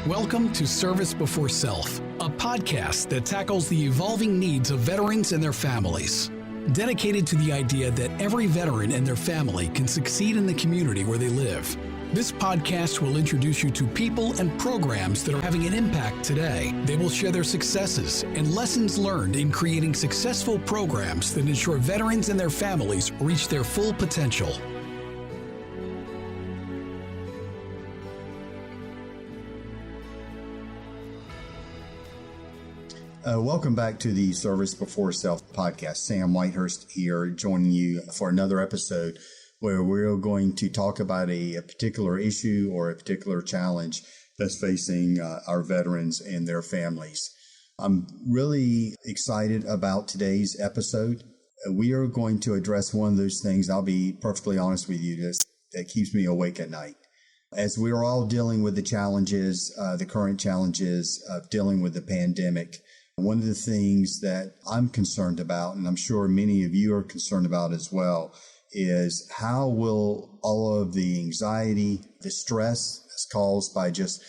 Welcome to Service Before Self, a podcast that tackles the evolving needs of veterans and their families. Dedicated to the idea that every veteran and their family can succeed in the community where they live. This podcast will introduce you to people and programs that are having an impact today. They will share their successes and lessons learned in creating successful programs that ensure veterans and their families reach their full potential. Welcome back to the Service Before Self podcast. Sam Whitehurst here, joining you for another episode where we're going to talk about a particular issue or a particular challenge that's facing our veterans and their families. I'm really excited about today's episode. We are going to address one of those things, I'll be perfectly honest with you, that keeps me awake at night. As we are all dealing with the challenges, the current challenges of dealing with the pandemic, one of the things that I'm concerned about, and I'm sure many of you are concerned about as well, is how will all of the anxiety, the stress that's caused by just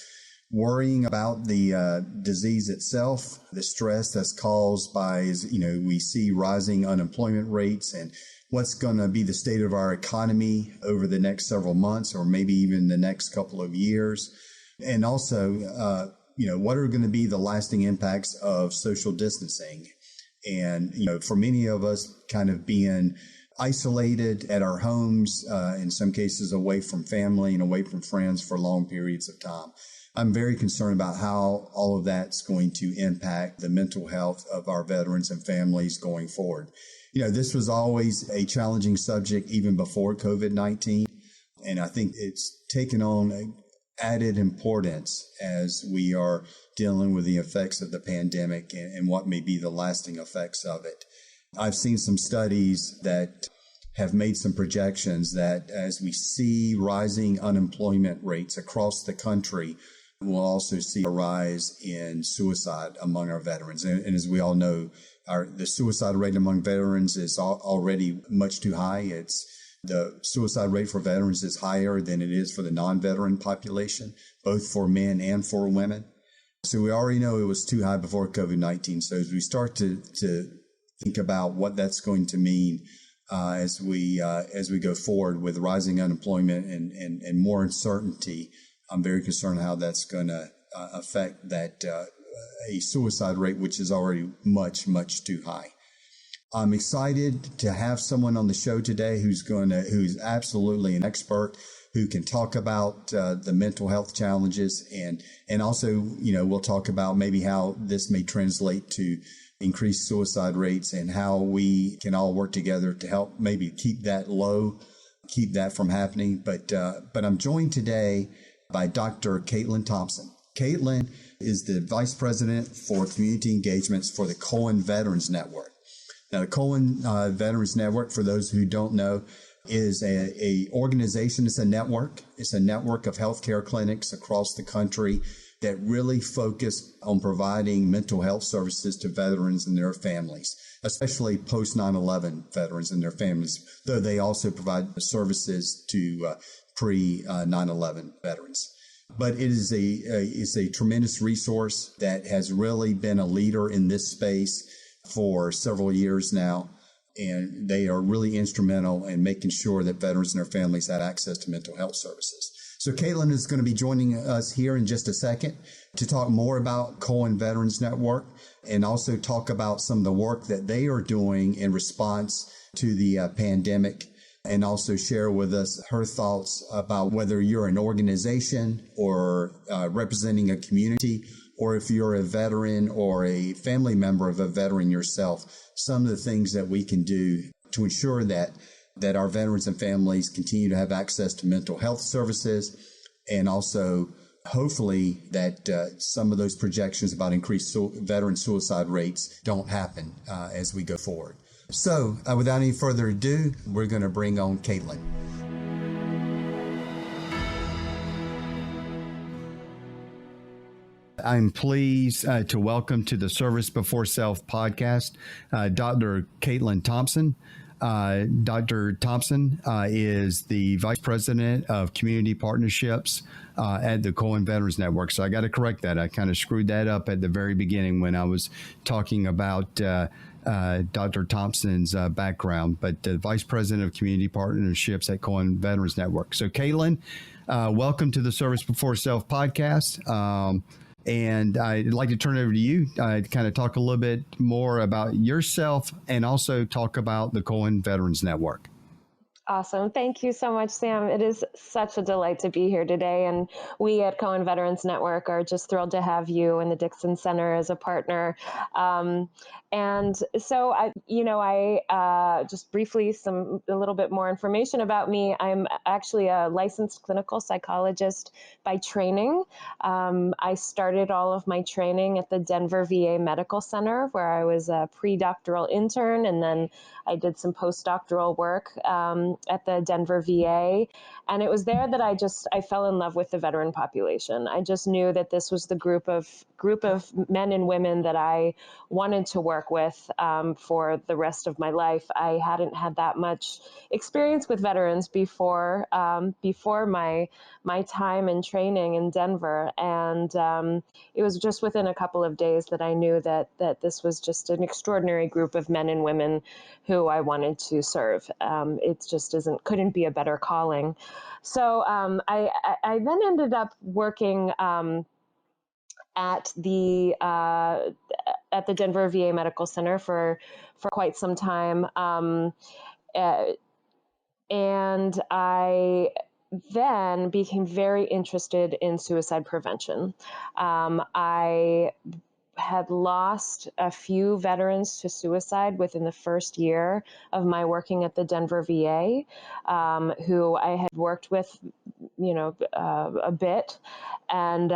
worrying about the disease itself, the stress that's caused by, we see rising unemployment rates and what's going to be the state of our economy over the next several months or maybe even the next couple of years. And also, what are going to be the lasting impacts of social distancing? And, for many of us kind of being isolated at our homes, in some cases away from family and away from friends for long periods of time. I'm very concerned about how all of that's going to impact the mental health of our veterans and families going forward. This was always a challenging subject even before COVID-19. And I think it's taken on added importance as we are dealing with the effects of the pandemic and what may be the lasting effects of it. I've seen some studies that have made some projections that as we see rising unemployment rates across the country, we'll also see a rise in suicide among our veterans. And as we all know, the suicide rate among veterans is already much too high. The suicide rate for veterans is higher than it is for the non-veteran population, both for men and for women. So we already know it was too high before COVID-19. So as we start to think about what that's going to mean as we go forward with rising unemployment and more uncertainty, I'm very concerned how that's going to affect that a suicide rate, which is already much, much too high. I'm excited to have someone on the show today who's absolutely an expert, who can talk about the mental health challenges and also, we'll talk about maybe how this may translate to increased suicide rates and how we can all work together to help maybe keep that low, keep that from happening. But I'm joined today by Dr. Thompson. Caitlin is the Vice President for Community Engagements for the Cohen Veterans Network. Now, the Cohen Veterans Network, for those who don't know, is a organization. It's a network. It's a network of healthcare clinics across the country that really focus on providing mental health services to veterans and their families, especially post 9/11 veterans and their families, though they also provide services to pre 9/11 veterans. But it is a tremendous resource that has really been a leader in this space for several years now, and they are really instrumental in making sure that veterans and their families have access to mental health services. So Caitlin is going to be joining us here in just a second to talk more about Cohen Veterans Network and also talk about some of the work that they are doing in response to the pandemic, and also share with us her thoughts about whether you're an organization or representing a community, or if you're a veteran or a family member of a veteran yourself, some of the things that we can do to ensure that our veterans and families continue to have access to mental health services, and also hopefully that some of those projections about increased veteran suicide rates don't happen as we go forward. So without any further ado, we're going to bring on Caitlin. I'm pleased to welcome to the Service Before Self podcast, Dr. Thompson. Dr. Thompson is the Vice President of Community Partnerships at the Cohen Veterans Network. So I got to correct that. I kind of screwed that up at the very beginning when I was talking about Dr. Thompson's background, but the Vice President of Community Partnerships at Cohen Veterans Network. So Caitlin, welcome to the Service Before Self podcast. And I'd like to turn it over to you to kind of talk a little bit more about yourself and also talk about the Cohen Veterans Network. Awesome. Thank you so much, Sam. It is such a delight to be here today. And we at Cohen Veterans Network are just thrilled to have you and the Dixon Center as a partner. And so I just briefly a little bit more information about me. I'm actually a licensed clinical psychologist by training. I started all of my training at the Denver VA Medical Center, where I was a pre-doctoral intern, and then I did some postdoctoral work at the Denver VA. And it was there that I fell in love with the veteran population. I just knew that this was the group of men and women that I wanted to work with for the rest of my life. I hadn't had that much experience with veterans before my time in training in Denver. And it was just within a couple of days that I knew that this was just an extraordinary group of men and women who I wanted to serve. It just couldn't be a better calling. So I then ended up working at the Denver VA Medical Center for quite some time, and I then became very interested in suicide prevention. I had lost a few veterans to suicide within the first year of my working at the Denver VA, who I had worked with, a bit. And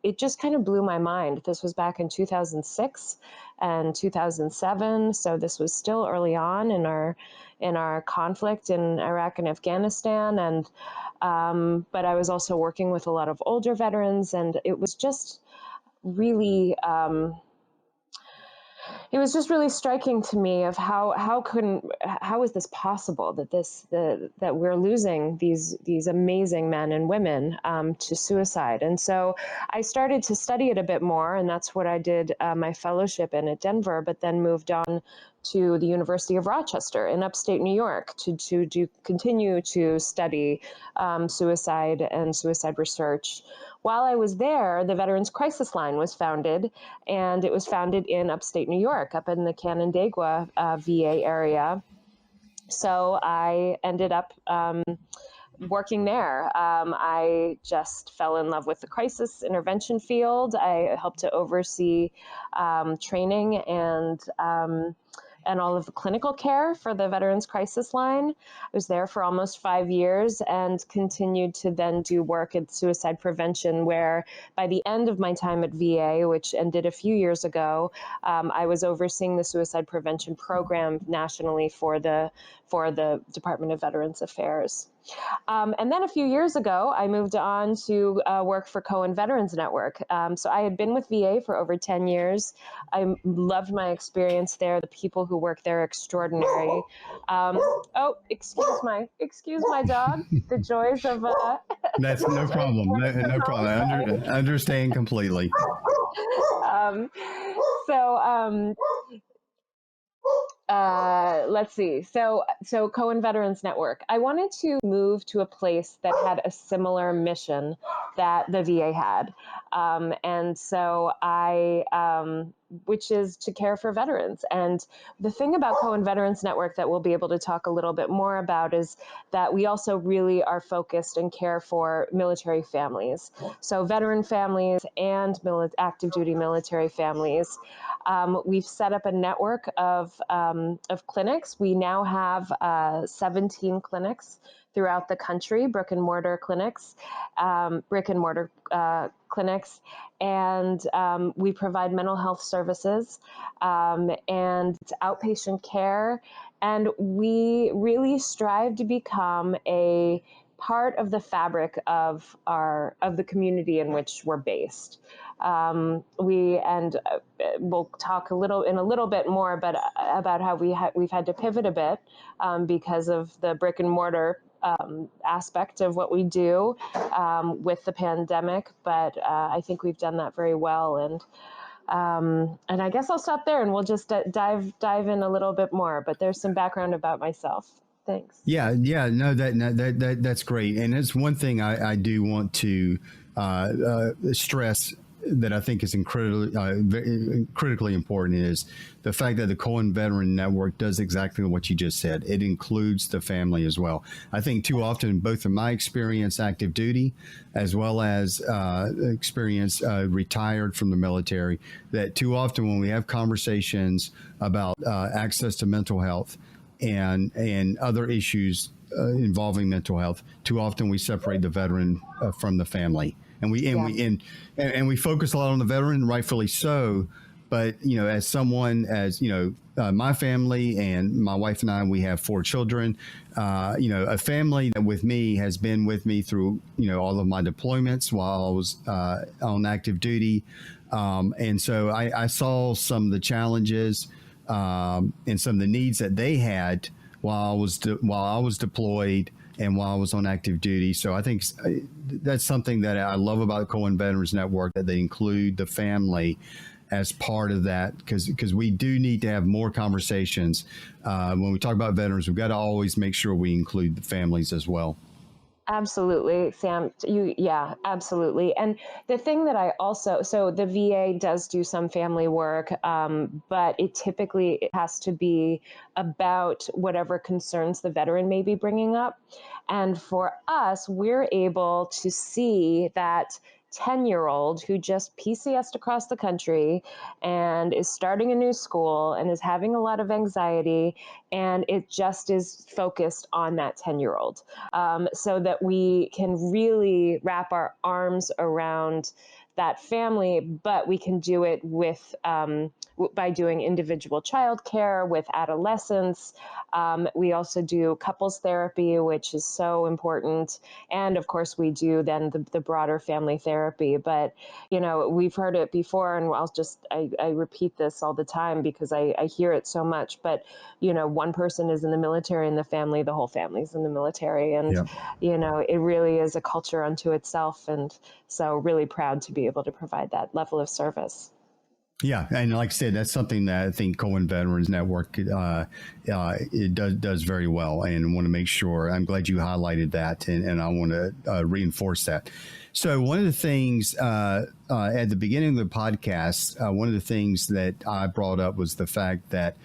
it just kind of blew my mind. This was back in 2006 and 2007. So this was still early on in our conflict in Iraq and Afghanistan. And, but I was also working with a lot of older veterans, and it was just really, it was just really striking to me of how is this possible that we're losing these amazing men and women to suicide. And so I started to study it a bit more, and that's what I did my fellowship in at Denver, but then moved on to the University of Rochester in upstate New York to continue to study suicide and suicide research. While I was there, the Veterans Crisis Line was founded, and it was founded in upstate New York, up in the Canandaigua VA area. So I ended up working there. I just fell in love with the crisis intervention field. I helped to oversee training and all of the clinical care for the Veterans Crisis Line. I was there for almost 5 years and continued to then do work in suicide prevention, where by the end of my time at VA, which ended a few years ago, I was overseeing the suicide prevention program nationally for the Department of Veterans Affairs. And then a few years ago, I moved on to work for Cohen Veterans Network. So I had been with VA for over 10 years. I loved my experience there. The people who work there are extraordinary. Excuse my dog. The joys of That's no problem. No problem. I understand completely. Let's see. So Cohen Veterans Network. I wanted to move to a place that had a similar mission that the VA had. And so which is to care for veterans. And the thing about Cohen Veterans Network that we'll be able to talk a little bit more about is that we also really are focused and care for military families. So veteran families and active duty military families. We've set up a network of clinics. We now have 17 clinics throughout the country, brick and mortar clinics, and we provide mental health services, and it's outpatient care. And we really strive to become a part of the fabric of the community in which we're based. We'll talk in a little bit more, but about how we've had to pivot a bit because of the brick and mortar aspect of what we do with the pandemic. But I think we've done that very well, and I guess I'll stop there, and we'll just dive in a little bit more. But there's some background about myself. Thanks. Yeah, no, that's great, and it's one thing I do want to stress that I think is critically important is the fact that the Cohen Veterans Network does exactly what you just said. It includes the family as well. I think too often, both in my experience, active duty, as well as experience retired from the military, that too often when we have conversations about access to mental health and other issues involving mental health, too often we separate the veteran from the family. And we focus a lot on the veteran, rightfully so. But, as someone, my family and my wife and I, we have 4 children, a family that with me has been with me through, all of my deployments while I was on active duty. And so I saw some of the challenges and some of the needs that they had while I was deployed and while I was on active duty. So I think that's something that I love about the Cohen Veterans Network, that they include the family as part of that, because we do need to have more conversations. When we talk about veterans, we've got to always make sure we include the families as well. Absolutely, Sam. Absolutely. And the thing that so the VA does do some family work, but it typically has to be about whatever concerns the veteran may be bringing up. And for us, we're able to see that 10-year-old who just PCS'd across the country and is starting a new school and is having a lot of anxiety, and it just is focused on that 10-year-old, so that we can really wrap our arms around that family, but we can do it with by doing individual childcare with adolescents. We also do couples therapy, which is so important. And of course, we do then the broader family therapy. But, we've heard it before, and I repeat this all the time because I hear it so much. But, one person is in the military in the family, the whole family's in the military. And, it really is a culture unto itself. And so really proud to be able to provide that level of service. Yeah, and like I said, that's something that I think Cohen Veterans Network it does very well, and want to make sure. I'm glad you highlighted that, and I want to reinforce that. So one of the things at the beginning of the podcast, one of the things that I brought up was the fact that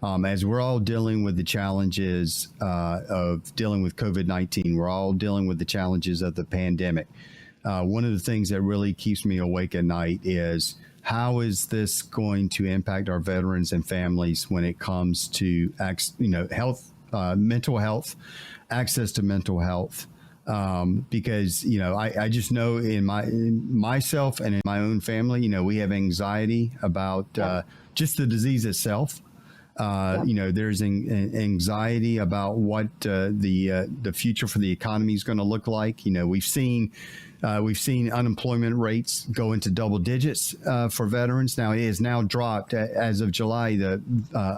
as we're all dealing with the challenges of dealing with COVID-19, we're all dealing with the challenges of the pandemic. One of the things that really keeps me awake at night is, how is this going to impact our veterans and families when it comes to health, mental health, access to mental health? Because I just know in myself and in my own family, we have anxiety about just the disease itself. There's anxiety about what the future for the economy is going to look like. We've seen unemployment rates go into double digits for veterans. Now, it has now dropped. As of July, the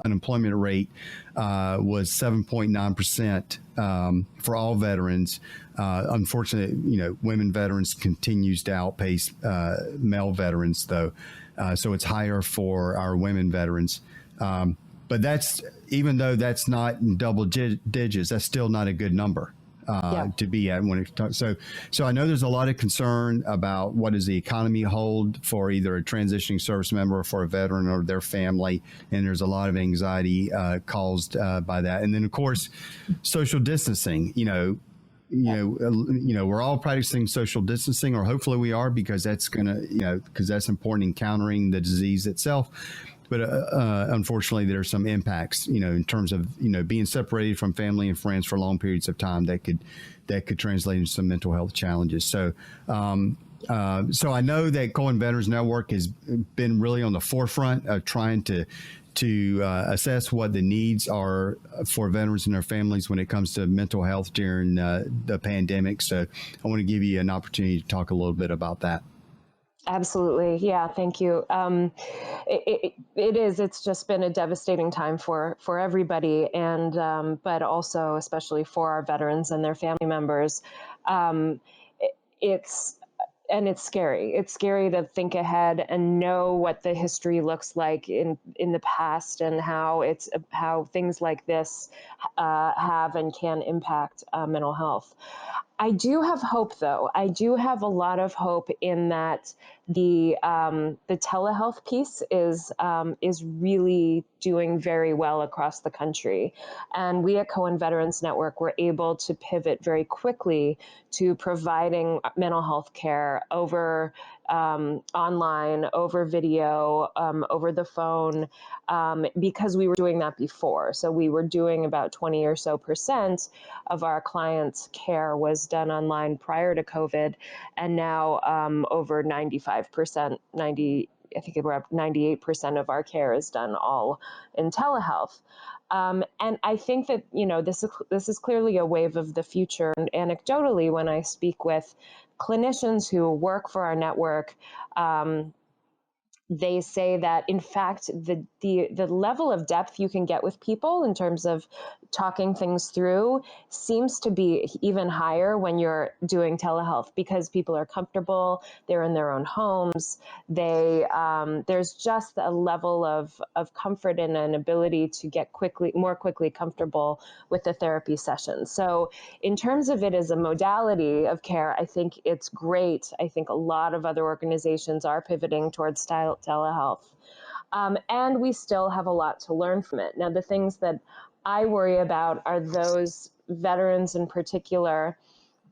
unemployment rate was 7.9% for all veterans. Unfortunately, women veterans continues to outpace male veterans, though. So it's higher for our women veterans. But even though that's not in double digits, that's still not a good number to be at when it talks. So I know there's a lot of concern about what does the economy hold for either a transitioning service member or for a veteran or their family, and there's a lot of anxiety caused by that. And then of course, social distancing. We're all practicing social distancing, or hopefully we are, because that's because that's important in countering the disease itself. But unfortunately, there are some impacts, in terms of, being separated from family and friends for long periods of time that could translate into some mental health challenges. So I know that Cohen Veterans Network has been really on the forefront of trying to to assess what the needs are for veterans and their families when it comes to mental health during the pandemic. So I want to give you an opportunity to talk a little bit about that. Absolutely. Yeah. Thank you. It's just been a devastating time for everybody, and but also especially for our veterans and their family members. Um, it's it's scary. It's scary to think ahead and know what the history looks like in the past, and how things like this have and can impact mental health. I do have hope, though. I do have a lot of hope in that the telehealth piece is really doing very well across the country, and we at Cohen Veterans Network were able to pivot very quickly to providing mental health care over online, over video, over the phone, because we were doing that before. So we were doing about 20 or so percent of our clients' care was done online prior to COVID, and now over 95%, I think we're up 98% of our care is done all in telehealth. And I think that, this is clearly a wave of the future. And anecdotally, when I speak with clinicians who work for our network, they say that, in fact, the level of depth you can get with people in terms of talking things through seems to be even higher when you're doing telehealth, because people are comfortable, they're in their own homes, there's just a level of comfort and an ability to get more quickly comfortable with the therapy session. So in terms of it as a modality of care, I think it's great. I think a lot of other organizations are pivoting towards telehealth. And we still have a lot to learn from it. Now, the things that I worry about are those veterans in particular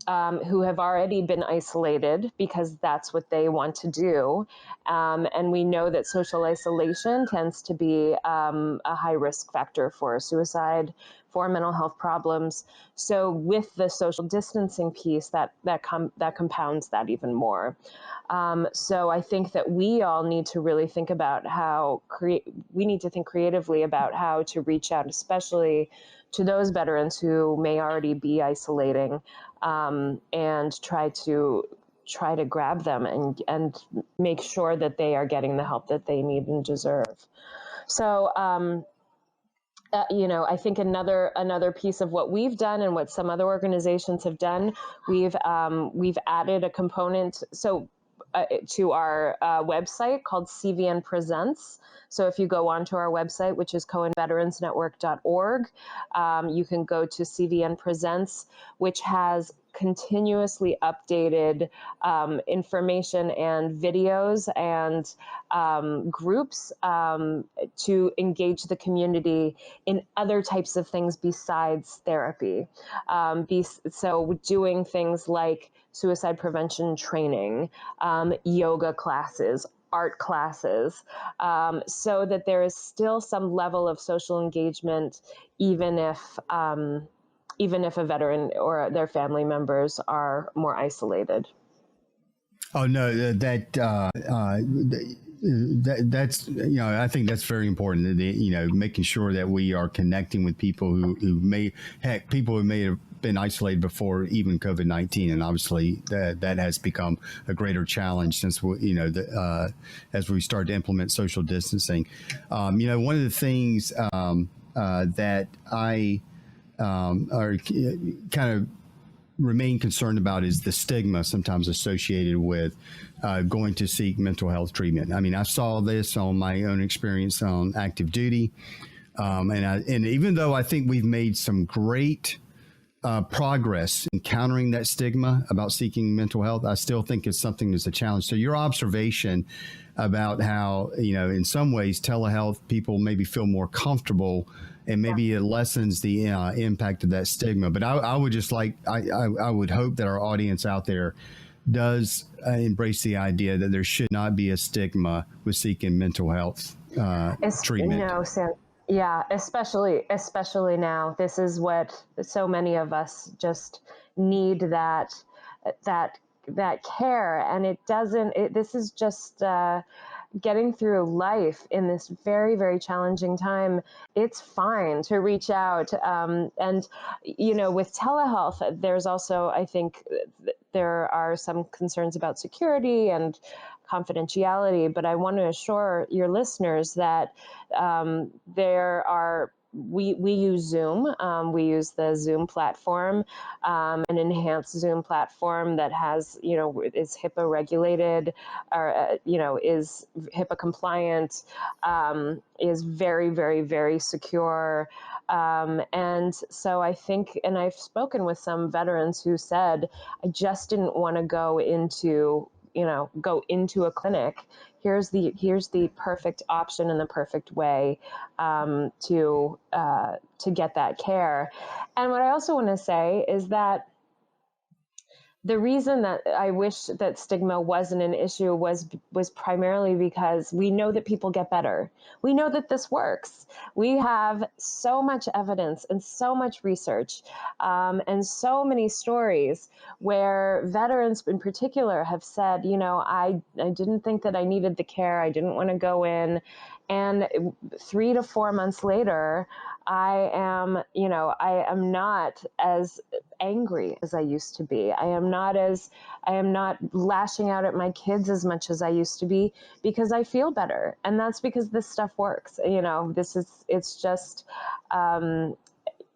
who have already been isolated because that's what they want to do. And we know that social isolation tends to be a high risk factor for suicide, for mental health problems. So with the social distancing piece, that compounds that even more. So I think that we all need to really think about we need to think creatively about how to reach out, especially to those veterans who may already be isolating, and try to grab them and make sure that they are getting the help that they need and deserve. So, I think another piece of what we've done and what some other organizations have done, we've added a component to our website called CVN Presents. So if you go onto our website, which is cohenveteransnetwork.org, you can go to CVN Presents, which has continuously updated information and videos and groups to engage the community in other types of things besides therapy. So doing things like suicide prevention training, yoga classes, art classes, so that there is still some level of social engagement, even if a veteran or their family members are more isolated. Oh no, that's I think that's very important. Making sure that we are connecting with people who may have been isolated before even COVID-19, and obviously that has become a greater challenge since as we start to implement social distancing. One of the things that I are kind of remain concerned about is the stigma sometimes associated with going to seek mental health treatment. I mean, I saw this on my own experience on active duty, and even though I think we've made some great progress in countering that stigma about seeking mental health, I still think it's something that's a challenge. So your observation about how, in some ways telehealth, people maybe feel more comfortable and maybe it lessens the impact of that stigma. But I would just I would hope that our audience out there does embrace the idea that there should not be a stigma with seeking mental health treatment. No, Sam. Yeah, especially now. This is what so many of us just need, that care, and it doesn't. This is just getting through life in this very, very challenging time, it's fine to reach out. And, with telehealth, there's also, I think, there are some concerns about security and confidentiality, but I want to assure your listeners that we use Zoom. We use the Zoom platform, an enhanced Zoom platform that has, is HIPAA regulated, or, is HIPAA compliant, is very, very, very secure. And so I think, and I've spoken with some veterans who said, I just didn't want to go into a clinic. Here's the perfect option and the perfect way to get that care. And what I also want to say is that the reason that I wish that stigma wasn't an issue was primarily because we know that people get better. We know that this works. We have so much evidence and so much research and so many stories where veterans in particular have said, I didn't think that I needed the care. I didn't want to go in. And 3 to 4 months later, I am not as angry as I used to be. I am not lashing out at my kids as much as I used to be because I feel better. And that's because this stuff works.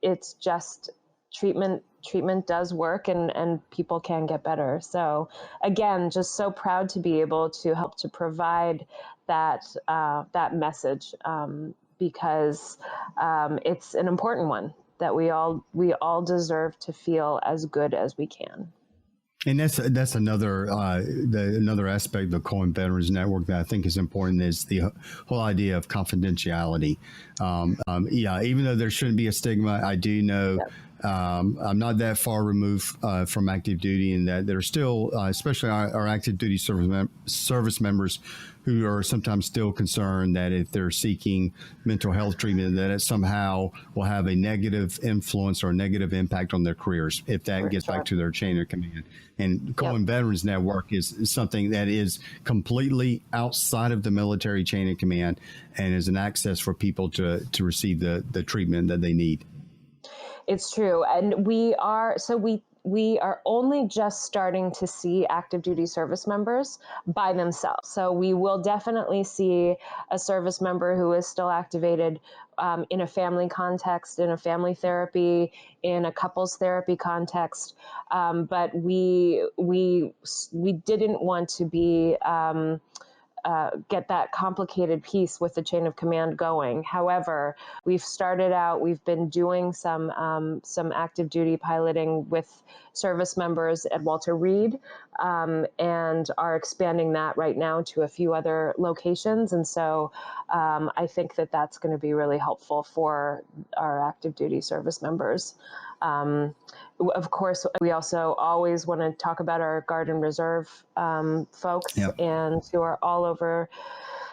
It's just treatment does work, and people can get better. So again, just so proud to be able to help to provide that message, because it's an important one that we all deserve to feel as good as we can. And that's another another aspect of the Cohen Veterans Network that I think is important is the whole idea of confidentiality. Even though there shouldn't be a stigma, I do know. Yep. I'm not that far removed from active duty, and that there are still, especially our active duty service members, who are sometimes still concerned that if they're seeking mental health treatment, that it somehow will have a negative influence or a negative impact on their careers if that gets back to their chain of command. And Cohen Veterans Network is something that is completely outside of the military chain of command and is an access for people to receive the treatment that they need. It's true. And we are only just starting to see active duty service members by themselves. So we will definitely see a service member who is still activated in a family context, in a family therapy, in a couples therapy context. But we didn't want to be get that complicated piece with the chain of command going. However, we've been doing some active duty piloting with service members at Walter Reed, and are expanding that right now to a few other locations. And so I think that that's going to be really helpful for our active duty service members. Of course, we also always want to talk about our Guard and Reserve folks, and who are all over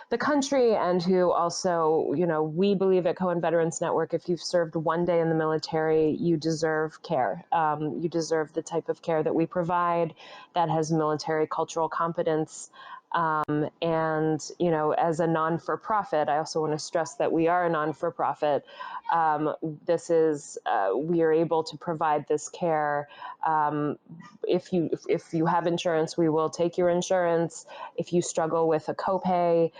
the country, and who also, we believe at Cohen Veterans Network, if you've served one day in the military, you deserve care. You deserve the type of care that we provide that has military cultural competence. And, as a non-for-profit, I also want to stress that we are a non-for-profit. We are able to provide this care. If you have insurance, we will take your insurance. If you struggle with a copay,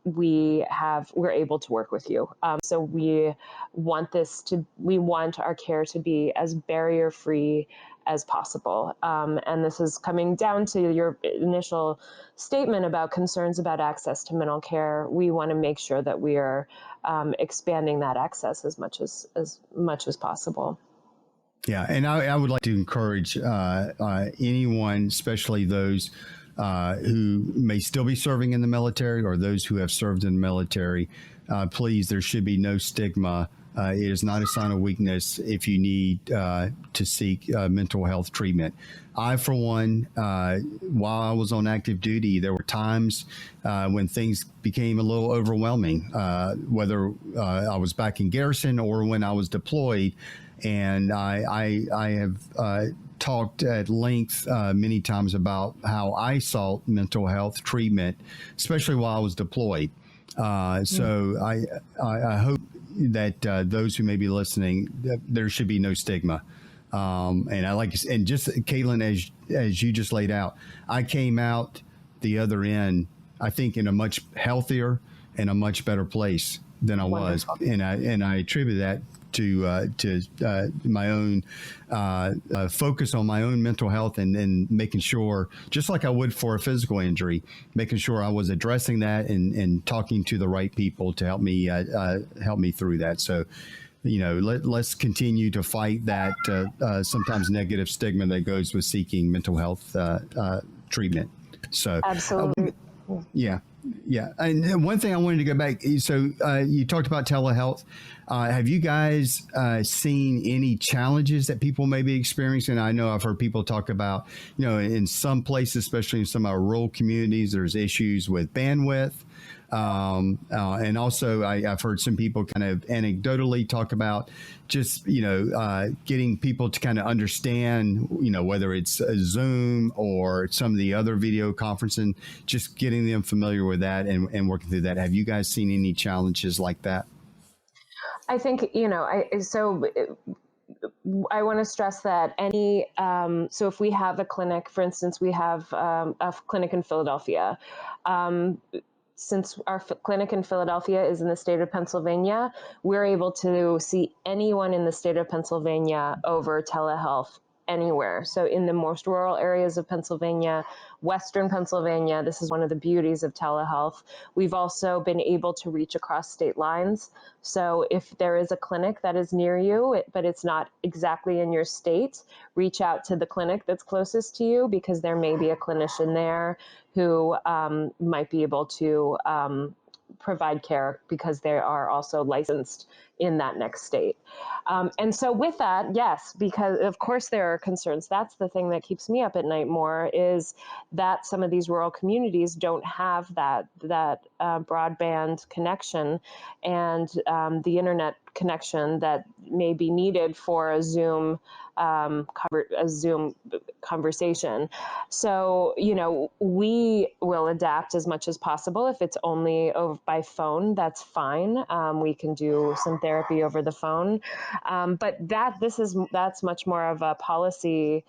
we're able to work with you. So we want our care to be as barrier-free as possible. And this is coming down to your initial statement about concerns about access to mental care. We want to make sure that we are expanding that access as much as possible. Yeah, and I would like to encourage anyone, especially those who may still be serving in the military or those who have served in the military, please, there should be no stigma. It is not a sign of weakness if you need to seek mental health treatment. I, for one, while I was on active duty, there were times when things became a little overwhelming, whether I was back in garrison or when I was deployed. And I have talked at length many times about how I sought mental health treatment, especially while I was deployed. So I hope that those who may be listening, that there should be no stigma. And I like, and just Caitlin, as you just laid out, I came out the other end, I think, in a much healthier and a much better place than I was, and I attribute that to my own focus on my own mental health and making sure, just like I would for a physical injury, making sure I was addressing that and talking to the right people to help me through that. So, let's continue to fight that sometimes negative stigma that goes with seeking mental health treatment. So absolutely. Yeah. And one thing I wanted to go back. So you talked about telehealth. Have you guys seen any challenges that people may be experiencing? I know I've heard people talk about, in some places, especially in some of our rural communities, there's issues with bandwidth. And also I've heard some people kind of anecdotally talk about just, getting people to kind of understand, whether it's a Zoom or some of the other video conferencing, just getting them familiar with that and working through that. Have you guys seen any challenges like that? I think, I want to stress that so if we have a clinic, for instance, we have a clinic in Philadelphia. Since our clinic in Philadelphia is in the state of Pennsylvania, we're able to see anyone in the state of Pennsylvania over telehealth anywhere. So in the most rural areas of Pennsylvania, Western Pennsylvania, this is one of the beauties of telehealth. We've also been able to reach across state lines. So if there is a clinic that is near you, but it's not exactly in your state, reach out to the clinic that's closest to you, because there may be a clinician there who might be able to provide care because they are also licensed in that next state. And so with that, yes, because of course there are concerns. That's the thing that keeps me up at night more, is that some of these rural communities don't have that broadband connection and the internet connection that may be needed for a Zoom conversation. So, we will adapt as much as possible. If it's only by phone, that's fine. We can do some therapy over the phone. But that's much more of a policy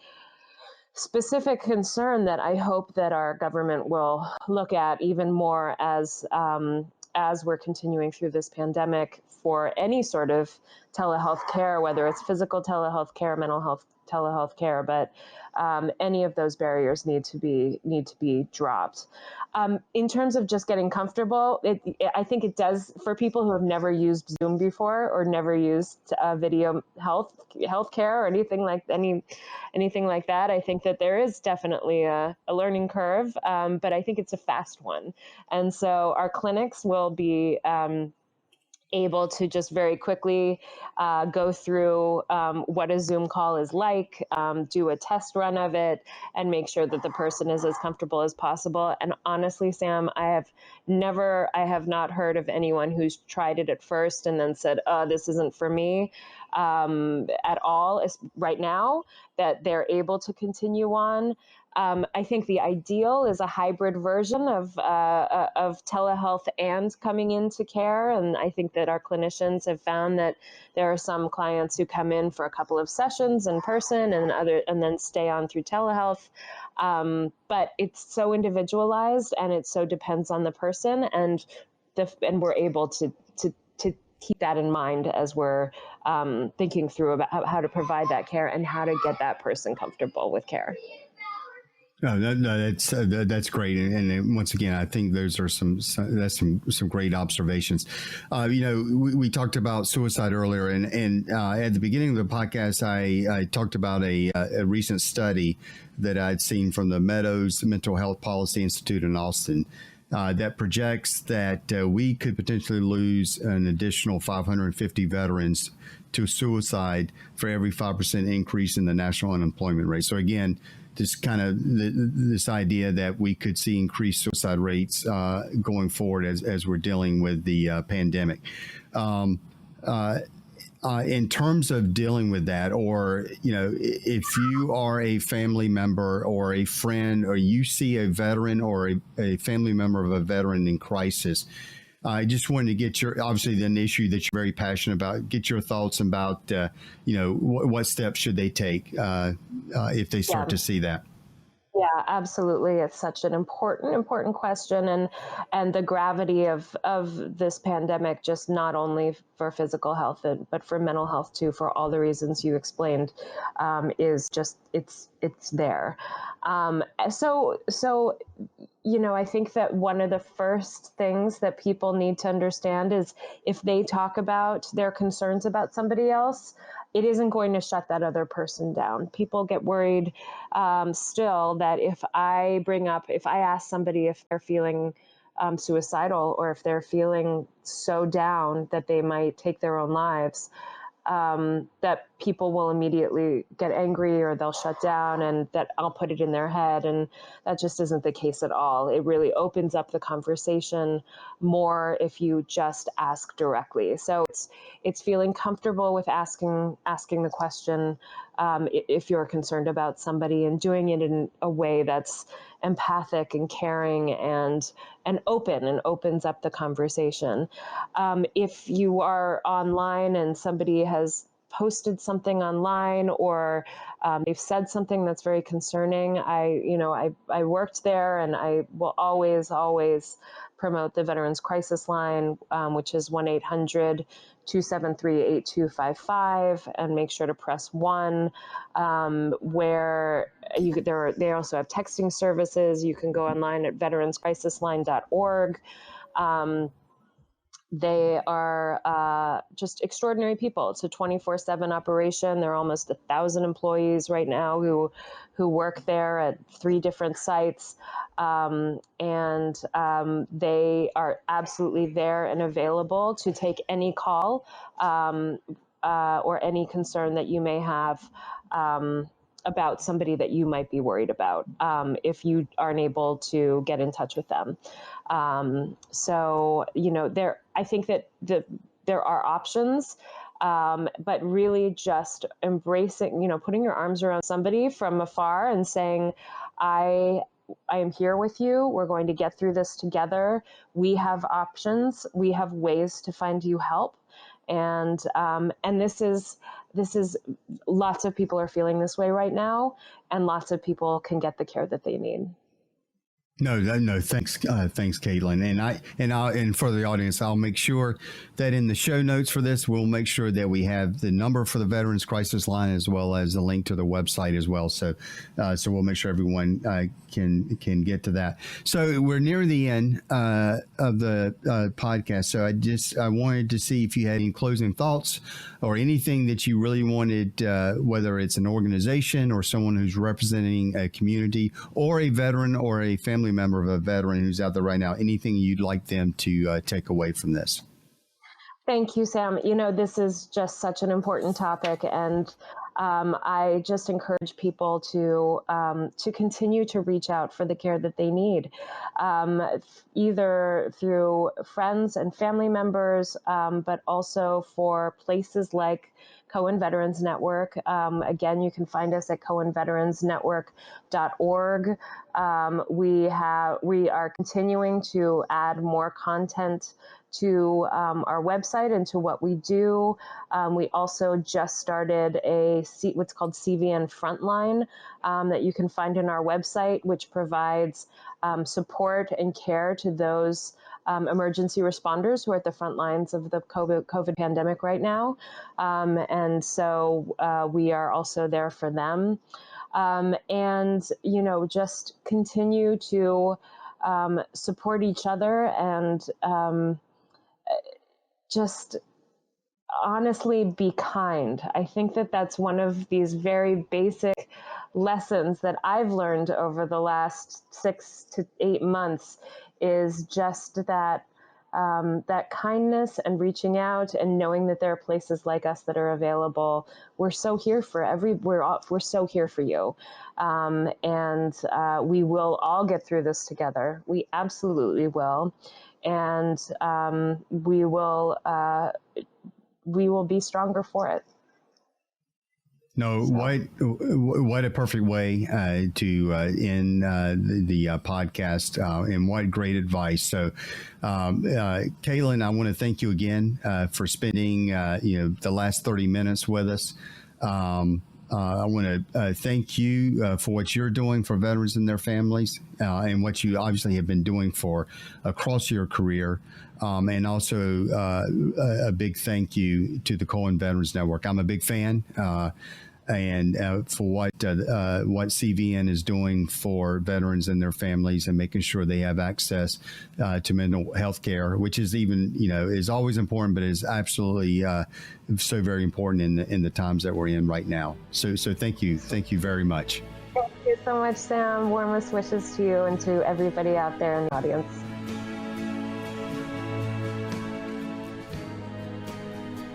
specific concern that I hope that our government will look at even more as we're continuing through this pandemic, for any sort of telehealth care, whether it's physical telehealth care, mental health telehealth care, but any of those barriers need to be dropped. In terms of just getting comfortable, I think it does, for people who have never used Zoom before or never used video health care or anything like that. I think that there is definitely a learning curve, but I think it's a fast one. And so our clinics will be able to just very quickly go through what a Zoom call is like, do a test run of it, and make sure that the person is as comfortable as possible. And honestly, Sam, I have not heard of anyone who's tried it at first and then said, "Oh, this isn't for me," at all. Right now, that they're able to continue on. I think the ideal is a hybrid version of telehealth and coming into care. And I think that our clinicians have found that there are some clients who come in for a couple of sessions in person and then stay on through telehealth. But it's so individualized and it so depends on the person, and we're able to keep that in mind as we're thinking through about how to provide that care and how to get that person comfortable with care. No, that's great, and once again, I think those are some great observations. We talked about suicide earlier, and at the beginning of the podcast, I talked about a recent study that I'd seen from the Meadows Mental Health Policy Institute in Austin that projects that we could potentially lose an additional 550 veterans to suicide for every 5% increase in the national unemployment rate. So again, this kind of this idea that we could see increased suicide rates going forward as we're dealing with the pandemic. in terms of dealing with that, or, if you are a family member or a friend, or you see a veteran or a family member of a veteran in crisis, I just wanted to get obviously an issue that you're very passionate about, get your thoughts about, what steps should they take if they start to see that? Yeah, absolutely. It's such an important question, and the gravity of this pandemic, just not only for physical health but for mental health too, for all the reasons you explained, is just it's there. So I think that one of the first things that people need to understand is if they talk about their concerns about somebody else, it isn't going to shut that other person down. People get worried still that if I ask somebody if they're feeling suicidal, or if they're feeling so down that they might take their own lives, that people will immediately get angry or they'll shut down, and that I'll put it in their head. And that just isn't the case at all. It really opens up the conversation more if you just ask directly. So it's feeling comfortable with asking the question, if you're concerned about somebody, and doing it in a way that's empathic and caring and open, and opens up the conversation. If you are online and somebody has posted something online, or they've said something that's very concerning, I worked there, and I will always promote the Veterans Crisis Line, which is 1-800-273-8255, and make sure to press 1, where they also have texting services. You can go online at veteranscrisisline.org. They are just extraordinary people. It's a 24/7 operation. There are almost 1,000 employees right now who work there at 3 different sites, and they are absolutely there and available to take any call or any concern that you may have about somebody that you might be worried about, if you aren't able to get in touch with them. I think that there are options, but really just embracing, putting your arms around somebody from afar and saying, I am here with you. We're going to get through this together. We have options. We have ways to find you help. And this is lots of people are feeling this way right now, and lots of people can get the care that they need. No. Thanks, Caitlin. And for the audience, I'll make sure that in the show notes for this, we'll make sure that we have the number for the Veterans Crisis Line, as well as a link to the website as well. So we'll make sure everyone can get to that. So we're near the end of the podcast. So I wanted to see if you had any closing thoughts or anything that you really wanted, whether it's an organization or someone who's representing a community, or a veteran or a family member of a veteran who's out there right now, anything you'd like them to take away from this? Thank you, Sam. This is just such an important topic, and I just encourage people to continue to reach out for the care that they need, either through friends and family members, but also for places like Cohen Veterans Network. Again, you can find us at cohenveteransnetwork.org. We are continuing to add more content to our website and to what we do. We also just started what's called CVN Frontline that you can find in our website, which provides support and care to those emergency responders who are at the front lines of the COVID pandemic right now. And so we are also there for them. And, just continue to support each other, and just honestly be kind. I think that that's one of these very basic lessons that I've learned over the last 6 to 8 months, is just that that kindness and reaching out and knowing that there are places like us that are available. We're so here for we're so here for you. And we will all get through this together. We absolutely will. And we will we will be stronger for it. No, what a perfect way to end the podcast, and what great advice. So, Caitlin, I want to thank you again for spending the last 30 minutes with us. I want to thank you for what you're doing for veterans and their families, and what you obviously have been doing for across your career. And also a big thank you to the Cohen Veterans Network. I'm a big fan, and for what CVN is doing for veterans and their families, and making sure they have access to mental health care, which is is always important, but is absolutely so very important in the times that we're in right now. So thank you very much. Thank you so much, Sam. Warmest wishes to you and to everybody out there in the audience.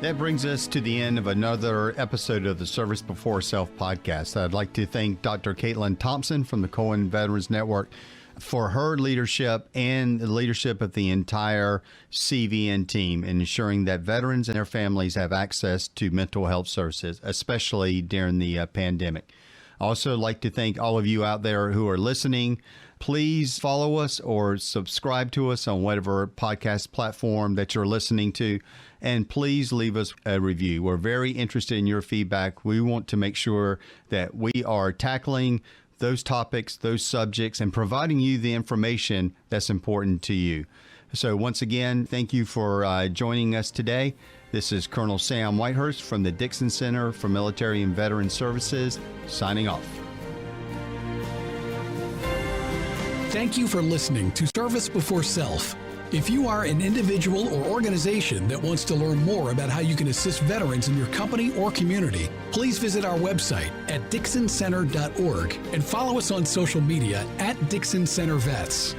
That brings us to the end of another episode of the Service Before Self podcast. I'd like to thank Dr. Caitlin Thompson from the Cohen Veterans Network for her leadership and the leadership of the entire CVN team in ensuring that veterans and their families have access to mental health services, especially during the pandemic. I also like to thank all of you out there who are listening. Please follow us or subscribe to us on whatever podcast platform that you're listening to. And please leave us a review. We're very interested in your feedback. We want to make sure that we are tackling those topics, those subjects, and providing you the information that's important to you. So once again, thank you for joining us today. This is Colonel Sam Whitehurst from the Dixon Center for Military and Veteran Services, signing off. Thank you for listening to Service Before Self. If you are an individual or organization that wants to learn more about how you can assist veterans in your company or community, please visit our website at dixoncenter.org and follow us on social media at Dixon Center Vets.